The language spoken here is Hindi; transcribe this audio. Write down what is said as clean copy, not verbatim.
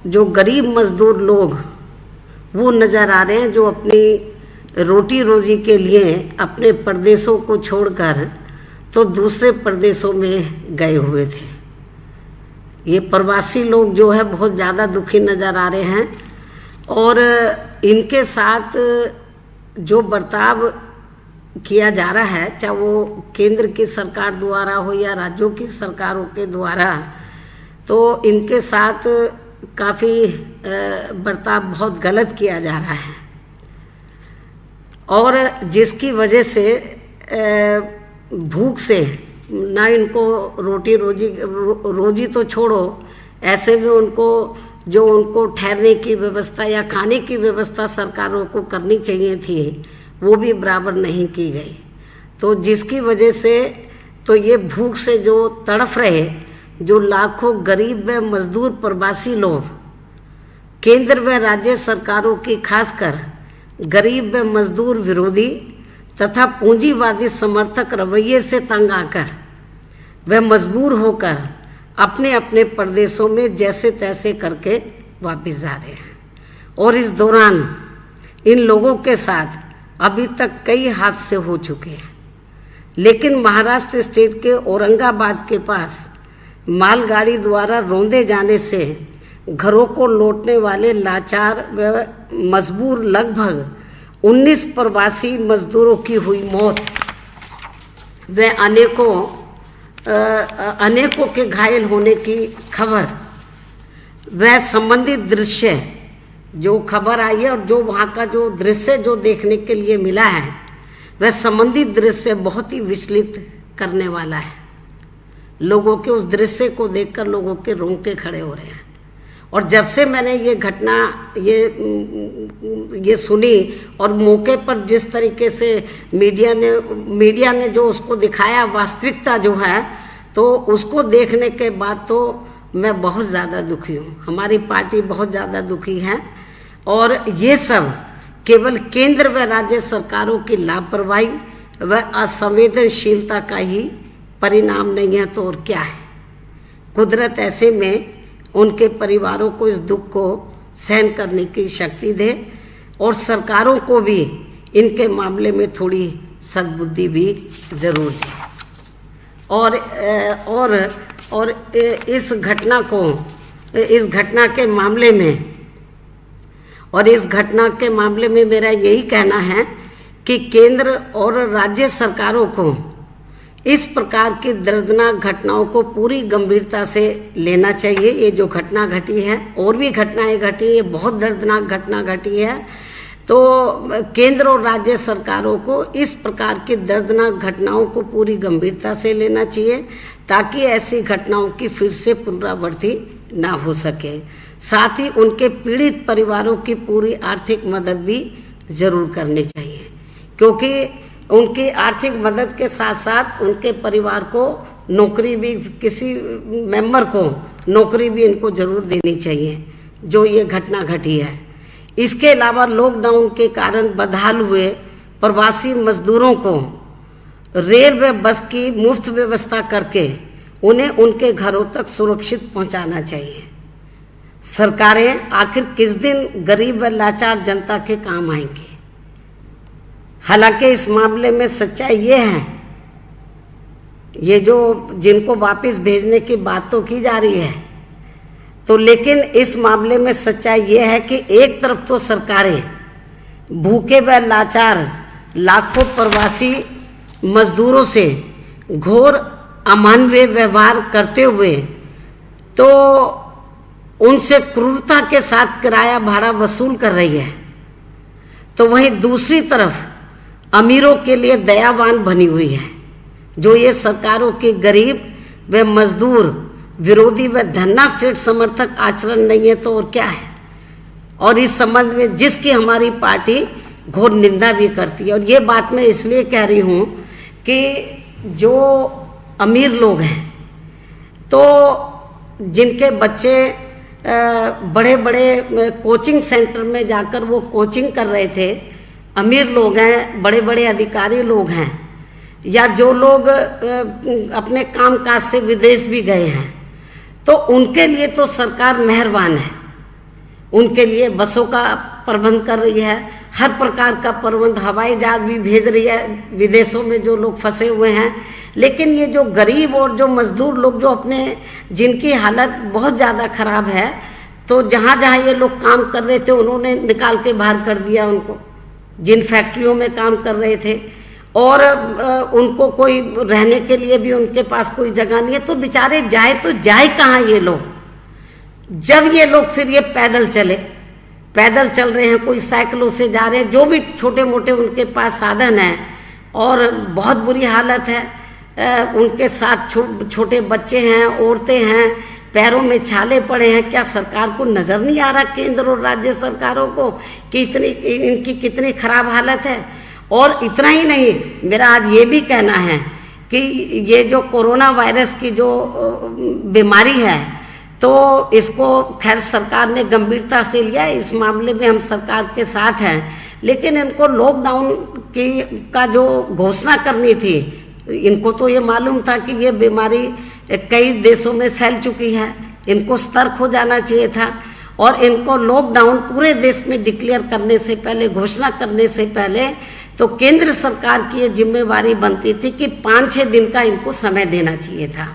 जो गरीब मजदूर लोग वो नज़र आ रहे हैं, जो अपनी रोटी रोजी के लिए अपने प्रदेशों को छोड़कर तो दूसरे प्रदेशों में गए हुए थे। ये प्रवासी लोग जो है बहुत ज़्यादा दुखी नज़र आ रहे हैं और इनके साथ जो बर्ताव किया जा रहा है, चाहे वो केंद्र की सरकार द्वारा हो या राज्यों की सरकारों के द्वारा, तो इनके साथ काफ़ी बर्ताव बहुत गलत किया जा रहा है और जिसकी वजह से भूख से ना इनको रोटी रोजी तो छोड़ो, ऐसे में उनको ठहरने की व्यवस्था या खाने की व्यवस्था सरकारों को करनी चाहिए थी, वो भी बराबर नहीं की गई। तो जिसकी वजह से तो ये भूख से जो तड़फ रहे, जो लाखों गरीब व मजदूर प्रवासी लोग केंद्र व राज्य सरकारों की खासकर गरीब व मजदूर विरोधी तथा पूंजीवादी समर्थक रवैये से तंग आकर वे मजबूर होकर अपने अपने प्रदेशों में जैसे तैसे करके वापस जा रहे हैं और इस दौरान इन लोगों के साथ अभी तक कई हादसे हो चुके हैं। लेकिन महाराष्ट्र स्टेट के औरंगाबाद के पास मालगाड़ी द्वारा रौंदे जाने से घरों को लौटने वाले लाचार व मजबूर लगभग 19 प्रवासी मजदूरों की हुई मौत व अनेकों के घायल होने की खबर वह संबंधित दृश्य जो खबर आई है और जो वहाँ का जो दृश्य जो देखने के लिए मिला है, वह संबंधित दृश्य बहुत ही विचलित करने वाला है। लोगों के उस दृश्य को देखकर लोगों के रोंगटे खड़े हो रहे हैं। और जब से मैंने ये घटना ये सुनी और मौके पर जिस तरीके से मीडिया ने जो उसको दिखाया, वास्तविकता जो है, तो उसको देखने के बाद तो मैं बहुत ज़्यादा दुखी हूँ। हमारी पार्टी बहुत ज़्यादा दुखी है और ये सब केवल केंद्र व राज्य सरकारों की लापरवाही व असंवेदनशीलता का ही परिणाम नहीं है तो और क्या है। कुदरत ऐसे में उनके परिवारों को इस दुख को सहन करने की शक्ति दे और सरकारों को भी इनके मामले में थोड़ी सद्बुद्धि भी जरूर दे। और इस घटना के मामले में मेरा यही कहना है कि केंद्र और राज्य सरकारों को इस प्रकार की दर्दनाक घटनाओं को पूरी गंभीरता से लेना चाहिए। ये जो घटना घटी है, और भी घटनाएं घटी, ये बहुत दर्दनाक घटना घटी है, तो केंद्र और राज्य सरकारों को इस प्रकार की दर्दनाक घटनाओं को पूरी गंभीरता से लेना चाहिए ताकि ऐसी घटनाओं की फिर से पुनरावृत्ति ना हो सके। साथ ही उनके पीड़ित परिवारों की पूरी आर्थिक मदद भी जरूर करनी चाहिए, क्योंकि उनकी आर्थिक मदद के साथ साथ उनके परिवार को नौकरी भी, किसी मेंबर को नौकरी भी इनको जरूर देनी चाहिए जो ये घटना घटी है। इसके अलावा लॉकडाउन के कारण बदहाल हुए प्रवासी मजदूरों को रेल व बस की मुफ्त व्यवस्था करके उन्हें उनके घरों तक सुरक्षित पहुंचाना चाहिए। सरकारें आखिर किस दिन गरीब व लाचार जनता के काम आएंगी। हालांकि इस मामले में सच्चाई ये है, ये जो जिनको वापस भेजने की बात तो की जा रही है, तो लेकिन इस मामले में सच्चाई ये है कि एक तरफ तो सरकारें भूखे व लाचार लाखों प्रवासी मजदूरों से घोर अमानवीय व्यवहार करते हुए तो उनसे क्रूरता के साथ किराया भाड़ा वसूल कर रही है, तो वहीं दूसरी तरफ अमीरों के लिए दयावान बनी हुई है, जो ये सरकारों के गरीब व मजदूर विरोधी व धन्नासेठ समर्थक आचरण नहीं है तो और क्या है। और इस संबंध में जिसकी हमारी पार्टी घोर निंदा भी करती है। और ये बात मैं इसलिए कह रही हूँ कि जो अमीर लोग हैं, तो जिनके बच्चे बड़े बड़े कोचिंग सेंटर में जाकर वो कोचिंग कर रहे थे, अमीर लोग हैं, बड़े बड़े अधिकारी लोग हैं, या जो लोग अपने कामकाज से विदेश भी गए हैं, तो उनके लिए तो सरकार मेहरबान है, उनके लिए बसों का प्रबंध कर रही है, हर प्रकार का प्रबंध, हवाई जहाज भी भेज रही है विदेशों में जो लोग फंसे हुए हैं। लेकिन ये जो गरीब और जो मजदूर लोग जो अपने, जिनकी हालत बहुत ज़्यादा खराब है, तो जहाँ जहाँ ये लोग काम कर रहे थे उन्होंने निकाल के बाहर कर दिया उनको, जिन फैक्ट्रियों में काम कर रहे थे, और उनको कोई रहने के लिए भी उनके पास कोई जगह नहीं है। तो बेचारे जाए तो जाए कहाँ ये लोग, जब ये लोग फिर ये पैदल चल रहे हैं, कोई साइकिलों से जा रहे हैं, जो भी छोटे मोटे उनके पास साधन हैं, और बहुत बुरी हालत है। उनके साथ छोटे बच्चे हैं, औरतें हैं, पैरों में छाले पड़े हैं। क्या सरकार को नज़र नहीं आ रहा, केंद्र और राज्य सरकारों को, कि इनकी कितनी खराब हालत है। और इतना ही नहीं, मेरा आज ये भी कहना है कि ये जो कोरोना वायरस की जो बीमारी है, तो इसको खैर सरकार ने गंभीरता से लिया, इस मामले में हम सरकार के साथ हैं। लेकिन इनको लॉकडाउन का जो घोषणा करनी थी, इनको तो ये मालूम था कि ये बीमारी कई देशों में फैल चुकी है, इनको सतर्क हो जाना चाहिए था। और इनको लॉकडाउन पूरे देश में डिक्लेयर करने से पहले, घोषणा करने से पहले, तो केंद्र सरकार की ये जिम्मेवारी बनती थी कि 5-6 दिन का इनको समय देना चाहिए था।